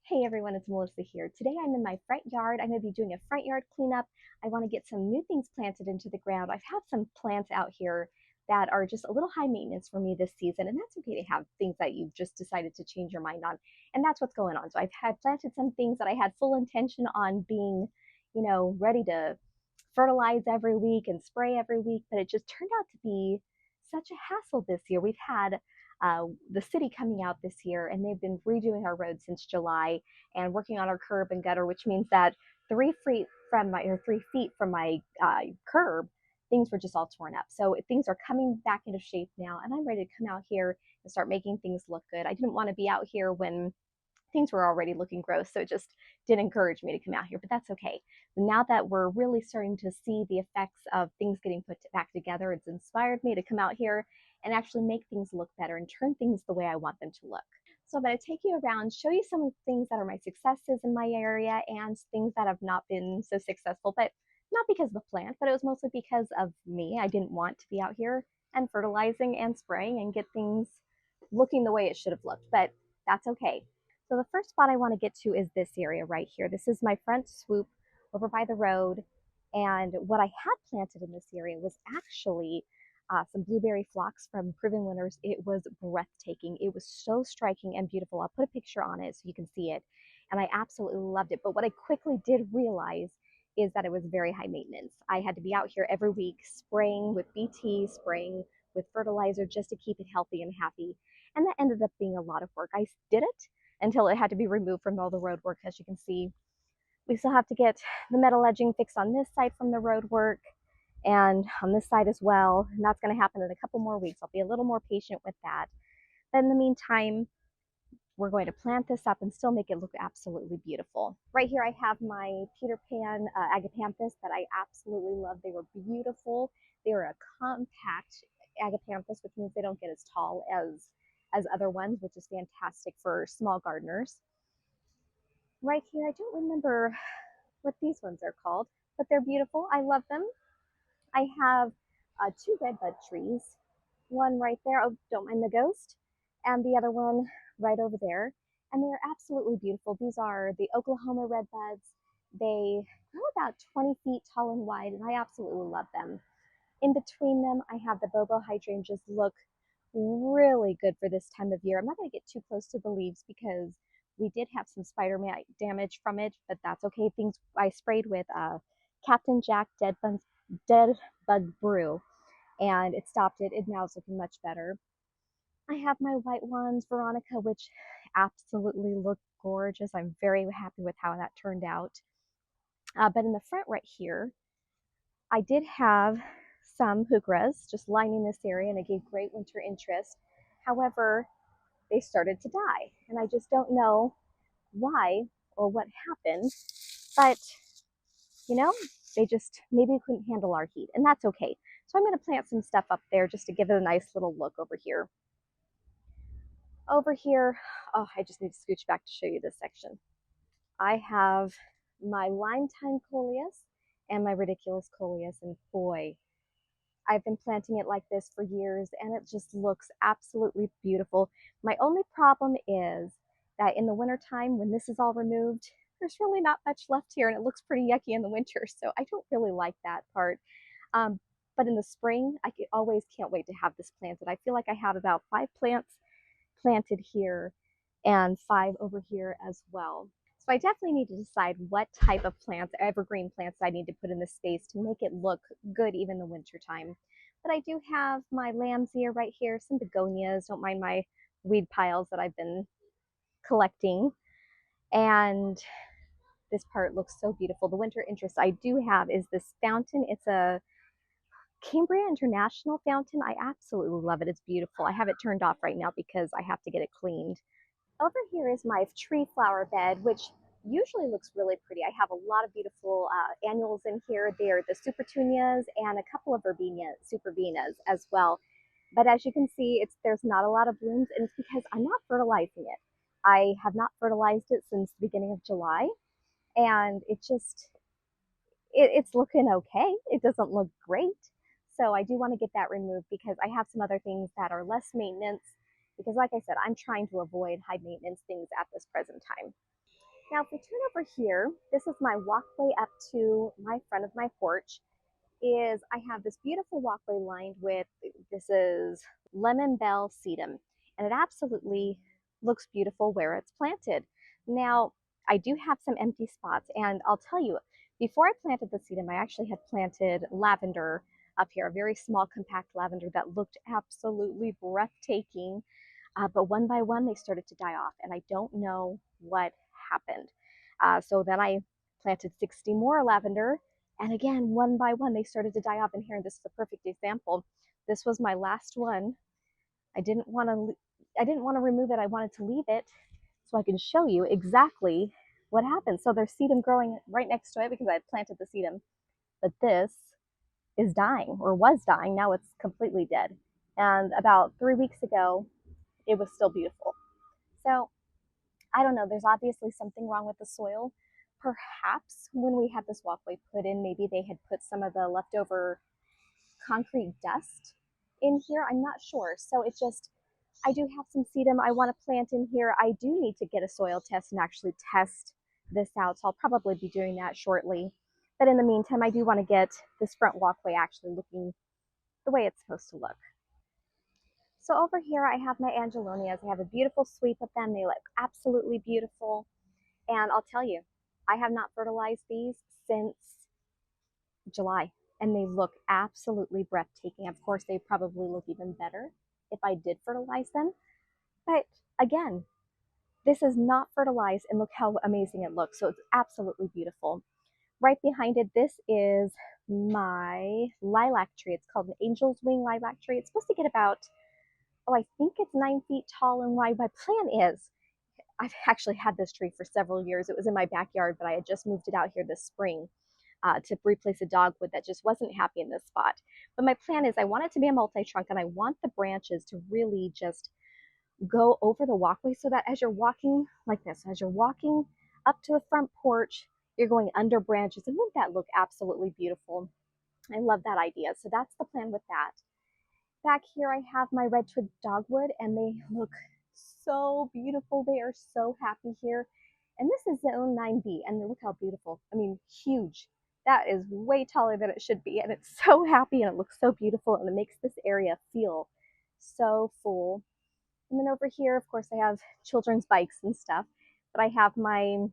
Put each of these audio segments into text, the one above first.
Hey everyone, it's Melissa here. Today I'm in my front yard. I'm going to be doing a front yard cleanup. I want to get some new things planted into the ground. I've had some plants out here that are just a little high maintenance for me this season, and that's okay to have things that you've just decided to change your mind on. And that's what's going on. So I've had planted some things that I had full intention on being, ready to fertilize every week and spray every week, but it just turned out to be such a hassle this year. We've had the city coming out this year, and they've been redoing our road since July and working on our curb and gutter, which means that 3 feet from my curb, things were just all torn up. So things are coming back into shape now, and I'm ready to come out here and start making things look good. I didn't want to be out here when things were already looking gross, so it just didn't encourage me to come out here, but that's okay. Now that we're really starting to see the effects of things getting put back together, it's inspired me to come out here and actually make things look better and turn things the way I want them to look. So I'm going to take you around, show you some of the things that are my successes in my area and things that have not been so successful, but not because of the plant, but it was mostly because of me. I didn't want to be out here and fertilizing and spraying and get things looking the way it should have looked, but that's okay. So the first spot I want to get to is this area right here. This is my front swoop over by the road. And what I had planted in this area was actually some blueberry phlox from Proven Winners. It was breathtaking. It was so striking and beautiful. I'll put a picture on it so you can see it. And I absolutely loved it. But what I quickly did realize is that it was very high maintenance. I had to be out here every week spraying with BT, spraying with fertilizer just to keep it healthy and happy. And that ended up being a lot of work. I did it until it had to be removed from all the road work. As you can see, we still have to get the metal edging fixed on this side from the road work and on this side as well. And that's going to happen in a couple more weeks. I'll be a little more patient with that. But in the meantime, we're going to plant this up and still make it look absolutely beautiful. Right here I have my Peter Pan agapanthus that I absolutely love. They were beautiful. They were a compact agapanthus, which means they don't get as tall as other ones, which is fantastic for small gardeners. Right here, I don't remember what these ones are called, but they're beautiful. I love them. I have two redbud trees, one right there, oh, don't mind the ghost, and the other one right over there. And they are absolutely beautiful. These are the Oklahoma redbuds. They grow about 20 feet tall and wide, and I absolutely love them. In between them, I have the Bobo hydrangeas. Look really good for this time of year. I'm not going to get too close to the leaves because we did have some spider mite damage from it, but that's okay. Things I sprayed with Captain Jack Dead Bug Brew, and it stopped it. It now is looking much better. I have my white ones, Veronica, which absolutely look gorgeous. I'm very happy with how that turned out. But in the front right here, I did have some heucheras just lining this area, and it gave great winter interest. However, they started to die, and I just don't know why or what happened, but you know, they just maybe couldn't handle our heat, and that's okay. So I'm going to plant some stuff up there just to give it a nice little look over here. Over here, oh, I just need to scooch back to show you this section. I have my lime time coleus and my ridiculous coleus, and boy, I've been planting it like this for years, and it just looks absolutely beautiful. My only problem is that in the wintertime, when this is all removed, there's really not much left here, and it looks pretty yucky in the winter, so I don't really like that part. But in the spring, I always can't wait to have this planted. I feel like I have about 5 plants planted here and 5 over here as well. So I definitely need to decide what type of plants, evergreen plants, I need to put in this space to make it look good even in the winter time. But I do have my lamb's ear right here, some begonias, don't mind my weed piles that I've been collecting. And this part looks so beautiful. The winter interest I do have is this fountain. It's a Cambria International fountain. I absolutely love it. It's beautiful. I have it turned off right now because I have to get it cleaned. Over here is my tree flower bed, which usually looks really pretty. I have a lot of beautiful annuals in here. They're the supertunias and a couple of supervenas as well. But as you can see, there's not a lot of blooms, and it's because I'm not fertilizing it. I have not fertilized it since the beginning of July, and it's looking okay. It doesn't look great. So I do want to get that removed because I have some other things that are less maintenance, because like I said, I'm trying to avoid high maintenance things at this present time. Now, if we turn over here, this is my walkway up to my front of my porch. Is I have this beautiful walkway lined with, this is lemon bell sedum, and it absolutely looks beautiful where it's planted. Now, I do have some empty spots, and I'll tell you, before I planted the sedum, I actually had planted lavender up here, a very small compact lavender that looked absolutely breathtaking. But one by one, they started to die off, and I don't know what happened. So then I planted 60 more lavender, and again, one by one, they started to die off. And here, this is a perfect example. This was my last one. I didn't want to. I didn't want to remove it. I wanted to leave it so I can show you exactly what happened. So there's sedum growing right next to it because I had planted the sedum, but this is dying or was dying. Now it's completely dead. And about 3 weeks ago, it was still beautiful. So I don't know, there's obviously something wrong with the soil. Perhaps when we had this walkway put in, maybe they had put some of the leftover concrete dust in here. I'm not sure. So it just, I do have some sedum I want to plant in here. I do need to get a soil test and actually test this out. So I'll probably be doing that shortly. But in the meantime, I do want to get this front walkway actually looking the way it's supposed to look. So over here I have my angelonias. I have a beautiful sweep of them. They look absolutely beautiful. And I'll tell you, I have not fertilized these since July, and they look absolutely breathtaking. Of course, they probably look even better if I did fertilize them. But again, this is not fertilized, and look how amazing it looks. So it's absolutely beautiful. Right behind it, this is my lilac tree. It's called an angel's wing lilac tree. It's supposed to get about, I think it's 9 feet tall and wide. My plan is, I've actually had this tree for several years. It was in my backyard, but I had just moved it out here this spring to replace a dogwood that just wasn't happy in this spot. But my plan is I want it to be a multi-trunk, and I want the branches to really just go over the walkway so that as you're walking like this, as you're walking up to the front porch, you're going under branches. And wouldn't that look absolutely beautiful? I love that idea. So that's the plan with that. Back here I have my red twig dogwood, and they look so beautiful. They are so happy here. And this is zone 9B, and look how beautiful. I mean, huge. That is way taller than it should be, and it's so happy, and it looks so beautiful, and it makes this area feel so full. And then over here, of course, I have children's bikes and stuff, but I have my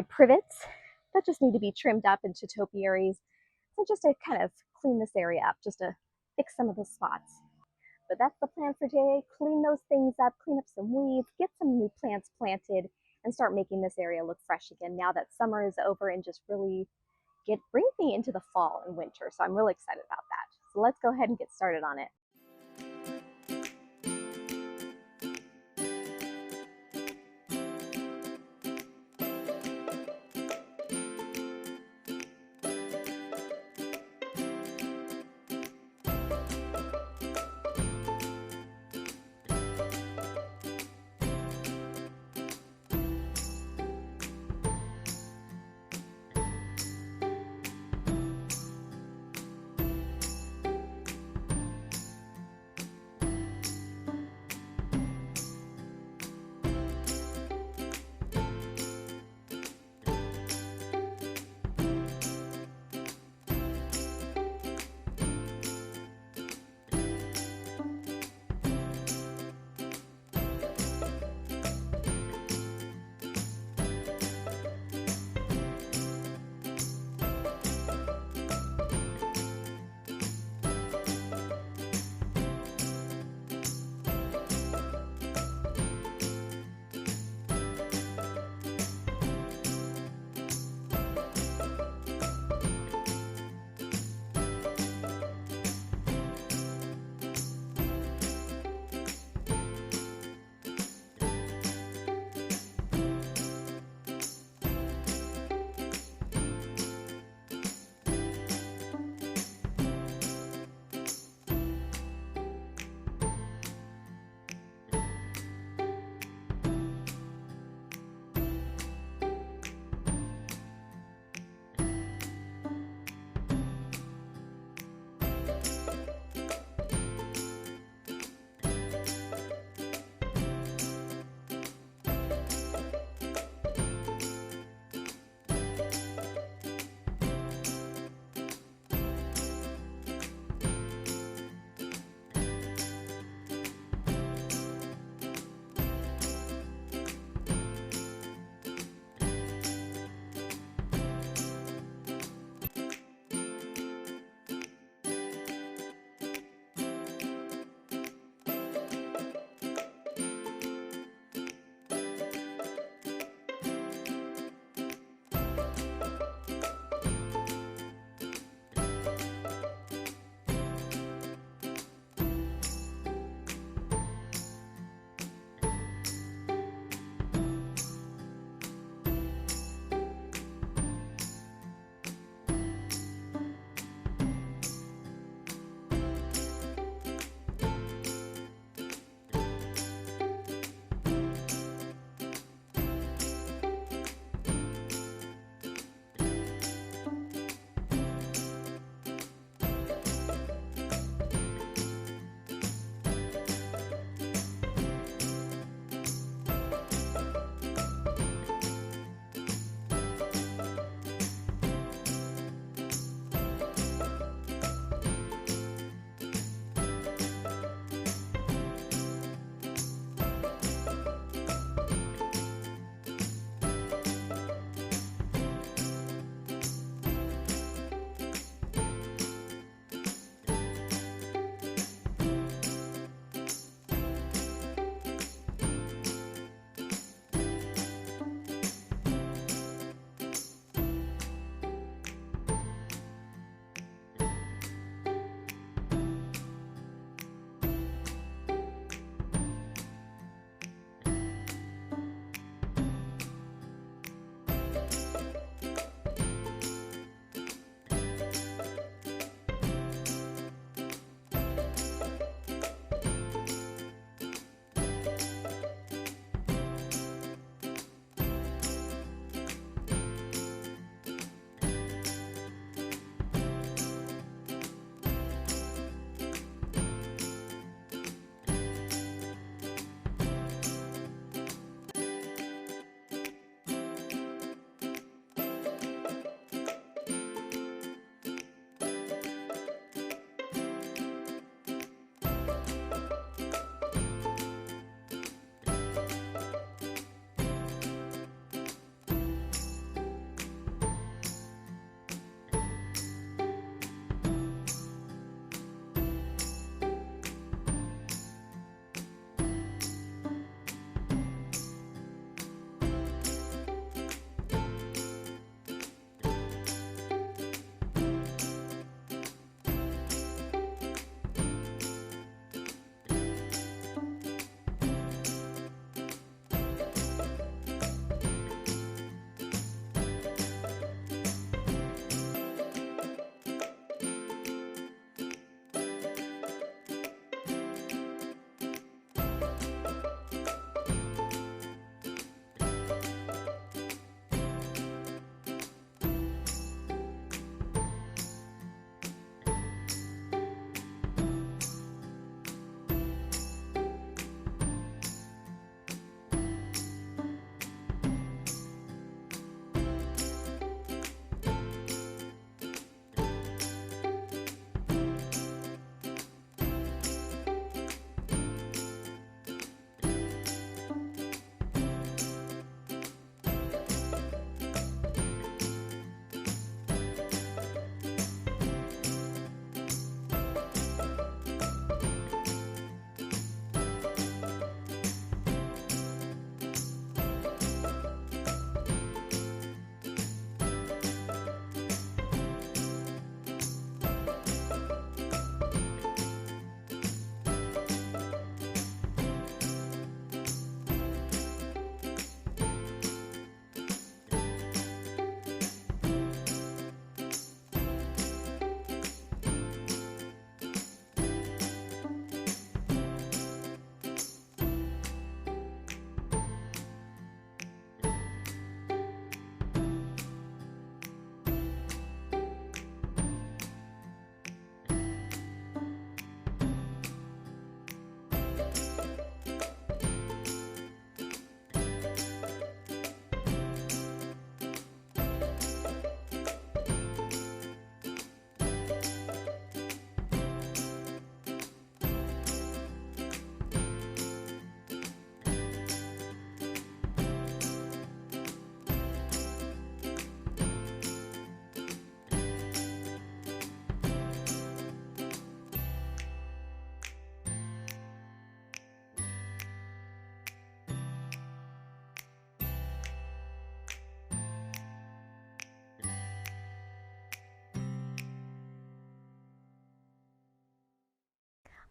privets that just need to be trimmed up into topiaries. So just to kind of clean this area up, just to fix some of the spots. But that's the plan for today. Clean those things up, clean up some weeds, get some new plants planted, and start making this area look fresh again now that summer is over, and just really bring me into the fall and winter. So I'm really excited about that. So let's go ahead and get started on it.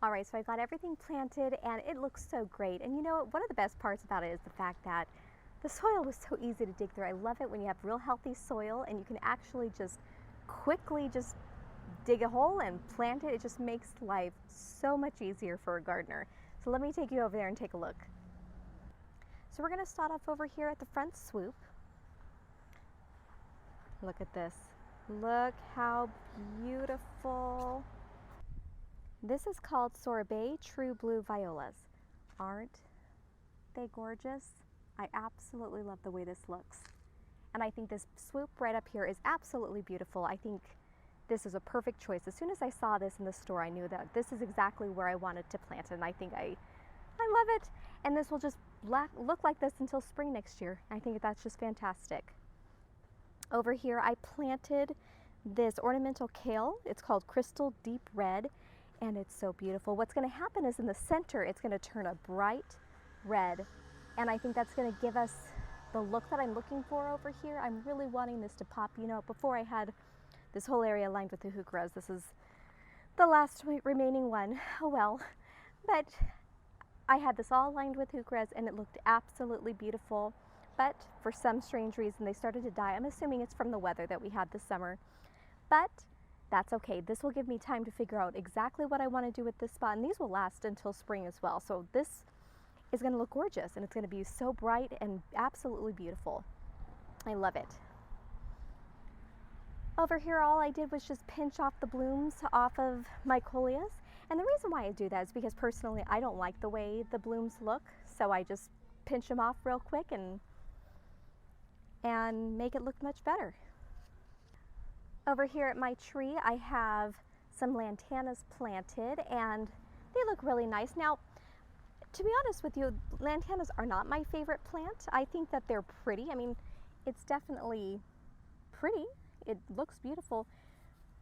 All right, so I got everything planted and it looks so great. And you know what? One of the best parts about it is the fact that the soil was so easy to dig through. I love it when you have real healthy soil and you can actually just quickly just dig a hole and plant it. It just makes life so much easier for a gardener. So let me take you over there and take a look. So we're going to start off over here at the front swoop. Look at this. Look how beautiful. This is called Sorbet True Blue Violas. Aren't they gorgeous? I absolutely love the way this looks. And I think this swoop right up here is absolutely beautiful. I think this is a perfect choice. As soon as I saw this in the store, I knew that this is exactly where I wanted to plant it. And I think I love it. And this will just look like this until spring next year. I think that's just fantastic. Over here, I planted this ornamental kale. It's called Crystal Deep Red. And it's so beautiful. What's going to happen is in the center, it's going to turn a bright red. And I think that's going to give us the look that I'm looking for over here. I'm really wanting this to pop. You know, before I had this whole area lined with the heucheras. This is the last remaining one. Oh well. But I had this all lined with heucheras and it looked absolutely beautiful. But for some strange reason, they started to die. I'm assuming it's from the weather that we had this summer. But that's okay. This will give me time to figure out exactly what I want to do with this spot, and these will last until spring as well. So this is going to look gorgeous, and it's going to be so bright and absolutely beautiful. I love it. Over here, all I did was just pinch off the blooms off of my coleus, and the reason why I do that is because personally I don't like the way the blooms look, so I just pinch them off real quick and make it look much better. Over here at my tree, I have some lantanas planted and they look really nice. Now, to be honest with you, lantanas are not my favorite plant. I think that they're pretty. I mean, it's definitely pretty. It looks beautiful,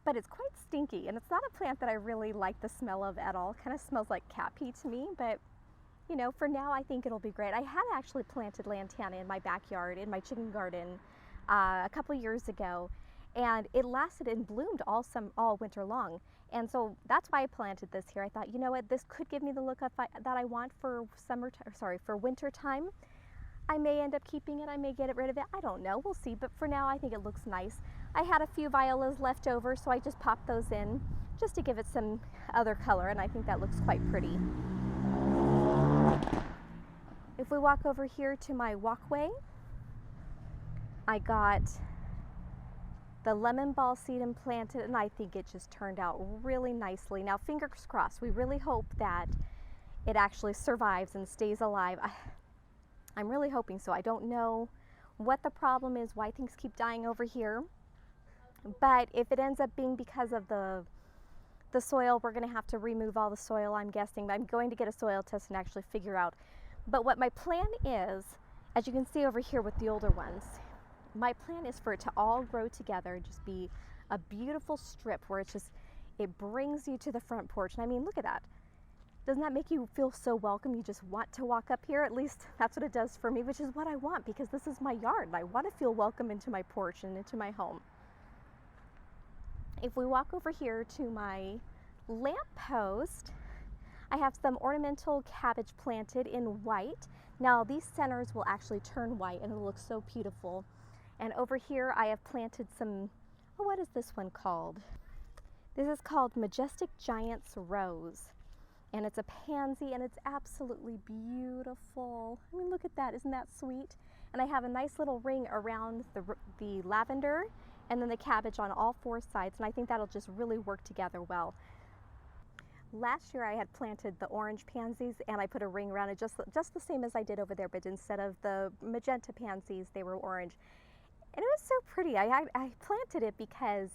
but it's quite stinky and it's not a plant that I really like the smell of at all. It kind of smells like cat pee to me, but you know, for now I think it'll be great. I had actually planted lantana in my backyard, in my chicken garden, a couple years ago. And it lasted and bloomed all winter long. And so that's why I planted this here. I thought, you know what, this could give me the look that I want for for winter time. I may end up keeping it, I may get rid of it, I don't know, we'll see. But for now, I think it looks nice. I had a few violas left over, so I just popped those in just to give it some other color, and I think that looks quite pretty. If we walk over here to my walkway, I got the lemon ball seed implanted, and I think it just turned out really nicely. Now, fingers crossed, we really hope that it actually survives and stays alive. I'm really hoping so. I don't know what the problem is, why things keep dying over here, but if it ends up being because of the soil, we're going to have to remove all the soil, I'm guessing. I'm going to get a soil test and actually figure out. But what my plan is, as you can see over here with the older ones, my plan is for it to all grow together, just be a beautiful strip where it brings you to the front porch. And I mean, look at that. Doesn't that make you feel so welcome? You just want to walk up here. At least that's what it does for me, which is what I want, because this is my yard and I want to feel welcome into my porch and into my home. If we walk over here to my lamp post, I have some ornamental cabbage planted in white. Now these centers will actually turn white and it'll look so beautiful. And over here I have planted some, what is this one called? This is called Majestic Giants Rose. And it's a pansy and it's absolutely beautiful. I mean, look at that, isn't that sweet? And I have a nice little ring around the lavender and then the cabbage on all four sides, and I think that'll just really work together well. Last year I had planted the orange pansies and I put a ring around it just the same as I did over there, but instead of the magenta pansies, they were orange. And it was so pretty. I planted it because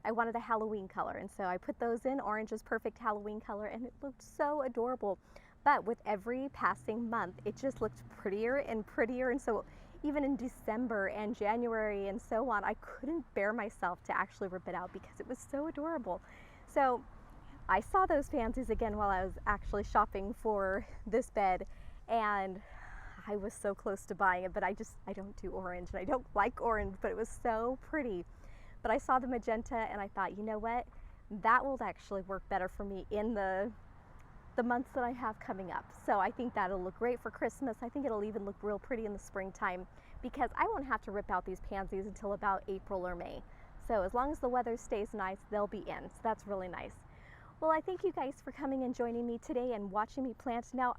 I wanted a Halloween color, and so I put those in. Orange is perfect Halloween color, and it looked so adorable. But with every passing month, it just looked prettier and prettier, and so even in December and January and so on, I couldn't bear myself to actually rip it out because it was so adorable. So I saw those pansies again while I was actually shopping for this bed, and I was so close to buying it, but I don't do orange, and I don't like orange, but it was so pretty. But I saw the magenta and I thought, you know what, that will actually work better for me in the the months that I have coming up. So I think that'll look great for Christmas. I think it'll even look real pretty in the springtime because I won't have to rip out these pansies until about April or May. So as long as the weather stays nice, they'll be in. So that's really nice. Well, I thank you guys for coming and joining me today and watching me plant. Now,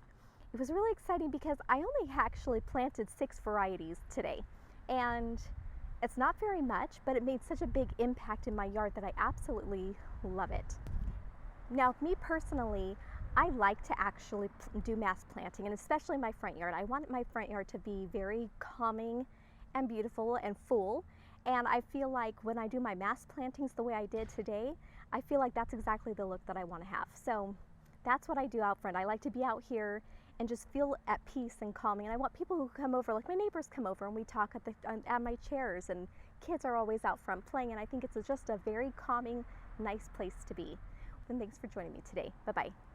it was really exciting because I only actually planted 6 varieties today. And it's not very much, but it made such a big impact in my yard that I absolutely love it. Now, me personally, I like to actually do mass planting, and especially my front yard. I want my front yard to be very calming and beautiful and full. And I feel like when I do my mass plantings the way I did today, I feel like that's exactly the look that I want to have. So that's what I do out front. I like to be out here and just feel at peace and calming. And I want people who come over, like my neighbors come over and we talk at my chairs, and kids are always out front playing. And I think it's just a very calming, nice place to be. And thanks for joining me today. Bye-bye.